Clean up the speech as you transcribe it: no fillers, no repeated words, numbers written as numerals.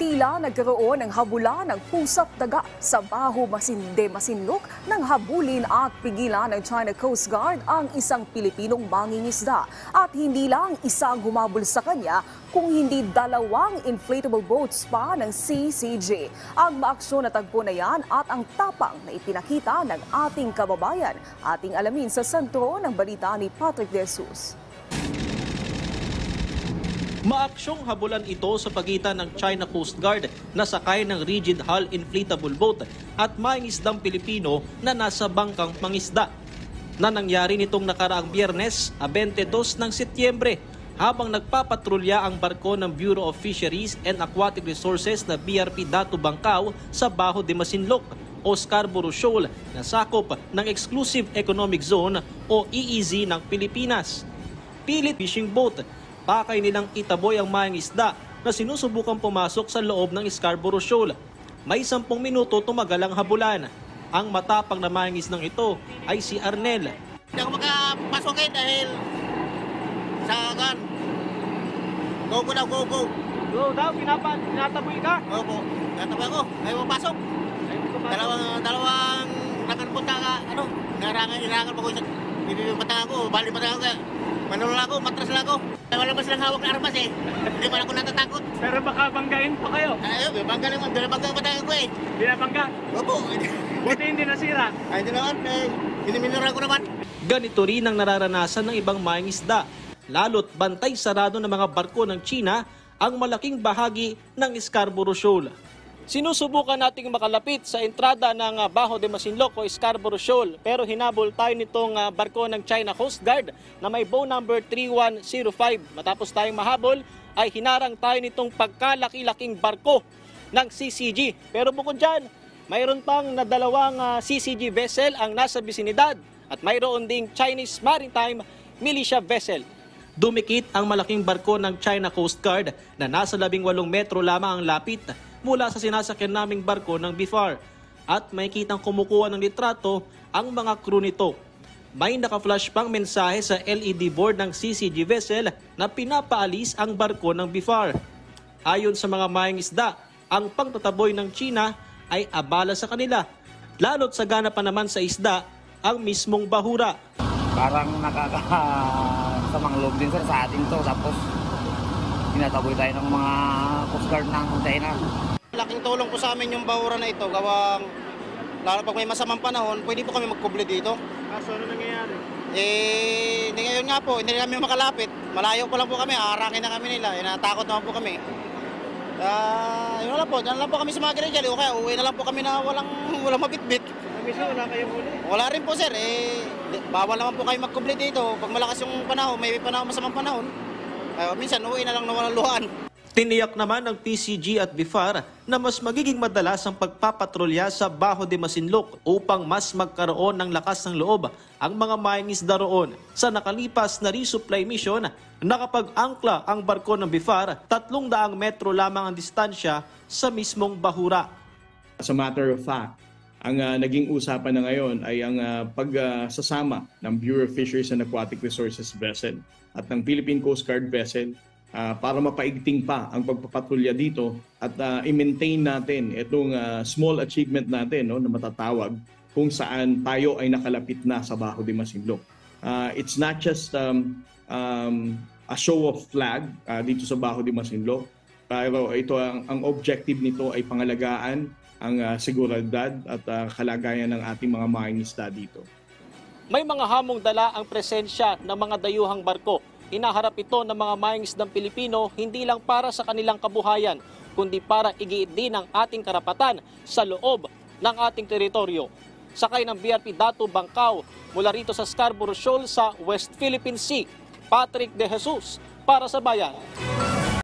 Tila nagkaroon ng habula ng pusat daga sa Baho Masinloc nang habulin at pigilan ng China Coast Guard ang isang Pilipinong mangingisda. At hindi lang isang humabol sa kanya, kung hindi dalawang inflatable boats pa ng CCG. Ang maaksyon na tagpo na yan at ang tapang na ipinakita ng ating kababayan. Ating alamin sa sentro ng balita ni Patrick De Jesus. Maaksyong habulan ito sa pagitan ng China Coast Guard na sakay ng rigid hull inflatable boat at mangingisdang Pilipino na nasa bangkang mangisda, na nangyari nitong nakaraang Biyernes, 22 ng Setyembre, habang nagpapatrolya ang barko ng Bureau of Fisheries and Aquatic Resources na BRP Datu Bangkao sa Baho de Masinloc o Scarborough Shoal na sakop ng Exclusive Economic Zone o EEZ ng Pilipinas. Pilit fishing boat, pakay nilang itaboy ang mangingisda na sinusubukan pumasok sa loob ng Scarborough Shoal. May 10 minuto tumagal ang habulan. Ang matapang na mangingisdang ito ay si Arnel. Hindi ako makapasok dahil sa agan. Go daw, go. Go daw, pinataboy ka? Opo, pinataboy ako. Ayaw mapasok. Dalawang nakanpunta ka, inarangan pa ko isa. Bibibimatahan ko, bali patangan ko. Manulong ako, matras lang ako. Wala pa silang hawak na armas eh. Hindi pa ako natatakot. Pero baka banggain pa kayo. Ayun, bibangga naman. Binabangga ang patangan ko eh. Binabangga? Opo. Buti hindi nasira. Ay, hindi naman. Hiniminura ko naman. Ganito rin ang nararanasan ng ibang mangingisda. Lalo't bantay sarado ng mga barko ng China ang malaking bahagi ng Scarborough Shoal. Sinusubukan nating makalapit sa entrada ng Baho de Masinloc o Scarborough Shoal, pero hinabol tayo nitong barko ng China Coast Guard na may bow number 3105. Matapos tayong mahabol ay hinarang tayo nitong pagkalaki-laking barko ng CCG. Pero bukod dyan, mayroon pang na dalawang CCG vessel ang nasa bisinidad at mayroon ding Chinese Maritime Militia vessel. Dumikit ang malaking barko ng China Coast Guard na nasa 18 metro lamang ang lapit mula sa sinasakyan naming barko ng BIFAR at may kitang kumukuha ng litrato ang mga crew nito. May naka-flash pang mensahe sa LED board ng CCG vessel na pinapaalis ang barko ng BIFAR. Ayon sa mga mangingisda, ang pangtataboy ng China ay abala sa kanila, lalo't sagana pa naman sa isda ang mismong bahura. Parang nakakasamang loob din sir sa atin to, tapos tinataboy tayo ng mga Coast Guard ng China. Laking tulong po sa amin yung bahura na ito. Gawang, lalo pag may masamang panahon, pwede po kami magkuble dito. Kaso ano nangyayari? Hindi ngayon nga po, hindi kami makalapit. Malayo pa lang po kami, haharangin na kami nila. Natakot naman po kami. Yun lang po, dyan lang po kami sa mga grenadier. O kaya uwi na lang po kami na walang mabitbit. Mismo wala kayong huli? Wala rin po sir, bawal naman po kayo magkuble dito. Pag malakas yung panahon, may panahon, masamang panahon. Minsan uwi na lang na walang luhaan. Tiniyak naman ng PCG at BIFAR na mas magiging madalas ang pagpapatrolya sa Baho de Masinloc upang mas magkaroon ng lakas ng loob ang mga mangingisda roon. Sa nakalipas na resupply mission, nakapag-angkla ang barko ng BIFAR 300 metro lamang ang distansya sa mismong bahura. As a matter of fact, ang naging usapan na ngayon ay ang pagsasama ng Bureau of Fisheries and Aquatic Resources vessel at ng Philippine Coast Guard vessel para mapaigting pa ang pagpapatrolya dito at i-maintain natin itong small achievement natin na matatawag kung saan tayo ay nakalapit na sa Baho de Masinloc. It's not just a show of flag dito sa Baho de Masinloc, pero ito ang objective nito ay pangalagaan ang seguridad at kalagayan ng ating mga mangingisda dito. May mga hamong dala ang presensya ng mga dayuhang barko. Hinaharap ito ng mga mangingisdang Pilipino hindi lang para sa kanilang kabuhayan, kundi para igiit din ang ating karapatan sa loob ng ating teritoryo. Sakay ng BRP Datu Bangkao mula rito sa Scarborough Shoal sa West Philippine Sea, Patrick De Jesus para sa Bayan.